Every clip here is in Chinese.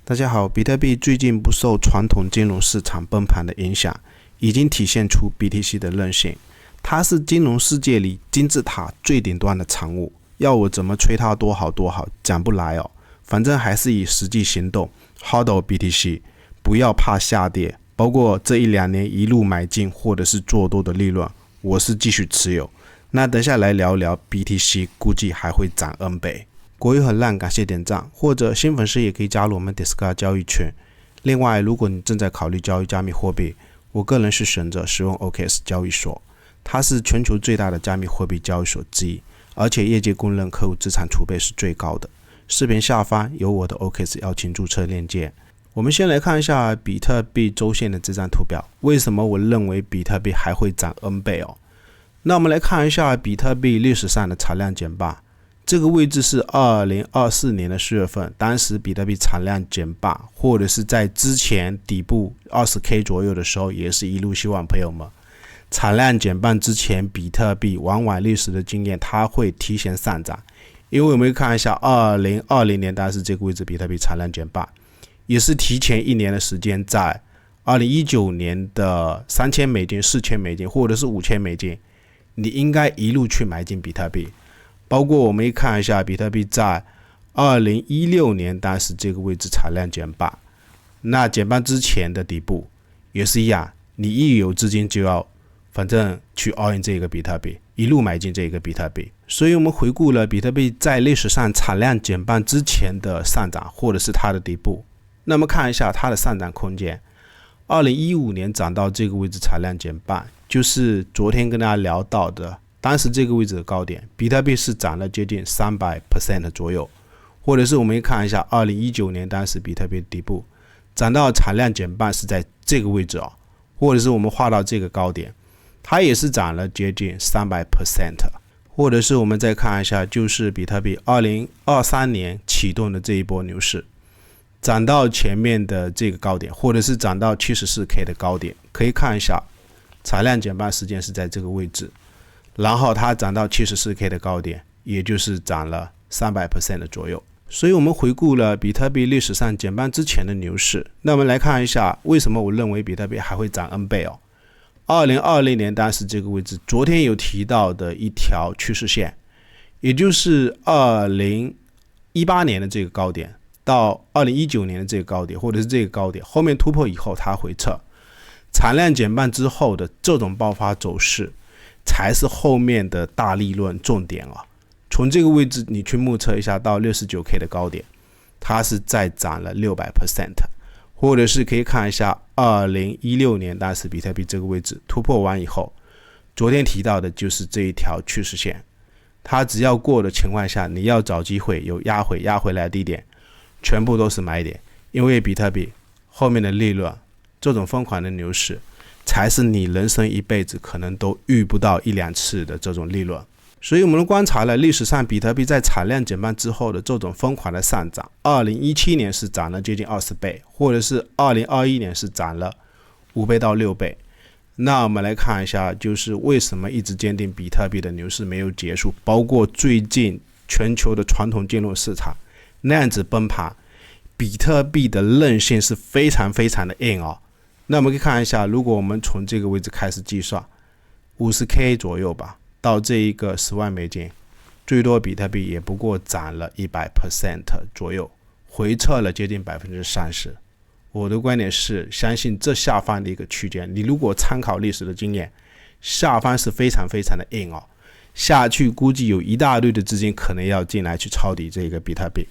大家好，比特币最近不受传统金融市场崩盘的影响，已经体现出 BTC 的韧性。它是金融世界里金字塔最顶端的产物，要我怎么吹它多好多好，讲不来哦。反正还是以实际行动 HODL BTC， 不要怕下跌。包括这1-2年一路买进或者是做多的利润，我是继续持有。那等下来聊聊 BTC， 估计还会涨 N 倍。国语很烂，感谢点赞，或者新粉丝也可以加入我们 Discord 交易群。另外，如果你正在考虑交易加密货币，我个人是选择使用 OKX 交易所，它是全球最大的加密货币交易所之一，而且业界公认客户资产储备是最高的。视频下方有我的 OKX 邀请注册链接。我们先来看一下比特币周线的这张图表，为什么我认为比特币还会涨 N 倍哦？那我们来看一下比特币历史上的产量减半。这个位置是2024年的4月份，当时比特币产量减半，或者是在之前底部 20K 左右的时候，也是一路希望朋友们，产量减半之前，比特币往往历史的经验，它会提前上涨。因为我们看一下2020年，当时这个位置比特币产量减半，也是提前1年的时间，在2019年的3000美金、4000美金，或者是5000美金，你应该一路去买进比特币。包括我们看一下比特币在2016年当时这个位置产量减半，那减半之前的底部也是一样，你一有资金就要反正去 all in 这个比特币，一路买进这个比特币。所以我们回顾了比特币在历史上产量减半之前的上涨，或者是它的底部，那么看一下它的上涨空间。2015年涨到这个位置产量减半，就是昨天跟大家聊到的当时这个位置的高点，比特币是涨了接近 300% 左右。或者是我们看一下2019年当时比特币的底部涨到产量减半是在这个位置哦，或者是我们画到这个高点，它也是涨了接近 300%。 或者是我们再看一下，就是比特币2023年启动的这一波牛市，涨到前面的这个高点，或者是涨到 74K 的高点，可以看一下产量减半时间是在这个位置，然后它涨到 74K 的高点，也就是涨了 300% 的左右。所以我们回顾了比特币历史上减半之前的牛市，那我们来看一下为什么我认为比特币还会涨 N 倍哦。2020年当时这个位置，昨天有提到的一条趋势线，也就是2018年的这个高点到2019年的这个高点，或者是这个高点后面突破以后它回撤，产量减半之后的这种爆发走势才是后面的大利润重点啊！从这个位置你去目测一下到 69K 的高点，它是再涨了 600%。 或者是可以看一下2016年当时比特币这个位置突破完以后，昨天提到的就是这一条趋势线，它只要过的情况下，你要找机会有压回来的低点，全部都是买点。因为比特币后面的利润，这种疯狂的牛市才是你人生一辈子可能都遇不到1-2次的这种利润。所以我们观察了历史上比特币在产量减半之后的这种疯狂的上涨，2017年是涨了接近20倍，或者是2021年是涨了5倍到6倍。那我们来看一下，就是为什么一直坚定比特币的牛市没有结束，包括最近全球的传统金融市场那样子崩盘，比特币的韧性是非常非常的硬哦。那我们可以看一下，如果我们从这个位置开始计算 50K 左右吧，到这一个10万美金，最多比特币也不过涨了 100% 左右，回撤了接近 30%。 我的观点是相信这下方的一个区间，你如果参考历史的经验，下方是非常非常的硬哦，下去估计有一大堆的资金可能要进来去抄底这个比特币，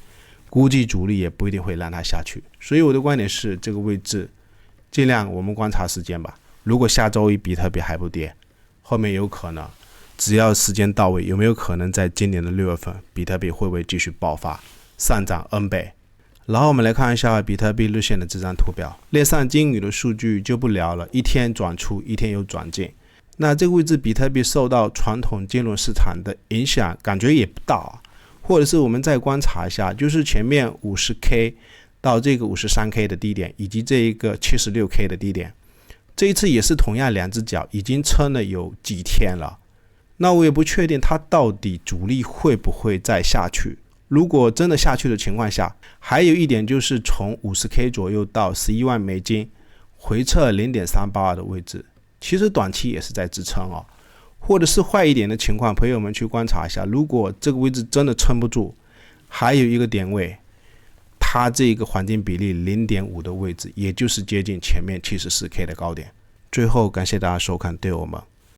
估计主力也不一定会让它下去。所以我的观点是这个位置尽量我们观察时间吧，如果下周一比特币还不跌，后面有可能只要时间到位，有没有可能在今年的6月份比特币会不会继续爆发上涨 N 倍。然后我们来看一下比特币日线的这张图表，链上金鱼的数据就不聊了，一天转出一天又转进。那这个位置比特币受到传统金融市场的影响感觉也不大啊。或者是我们再观察一下，就是前面 50K 到这个 53K 的低点，以及这一个 76K 的低点，这一次也是同样两只脚已经撑了有几天了。那我也不确定它到底主力会不会再下去，如果真的下去的情况下，还有一点就是从 50K 左右到11万美金回撤 0.382 的位置，其实短期也是在支撑哦。或者是坏一点的情况，朋友们去观察一下，如果这个位置真的撑不住，还有一个点位，它这个黄金比例 0.5 的位置，也就是接近前面 74K 的高点。最后感谢大家收看，对我们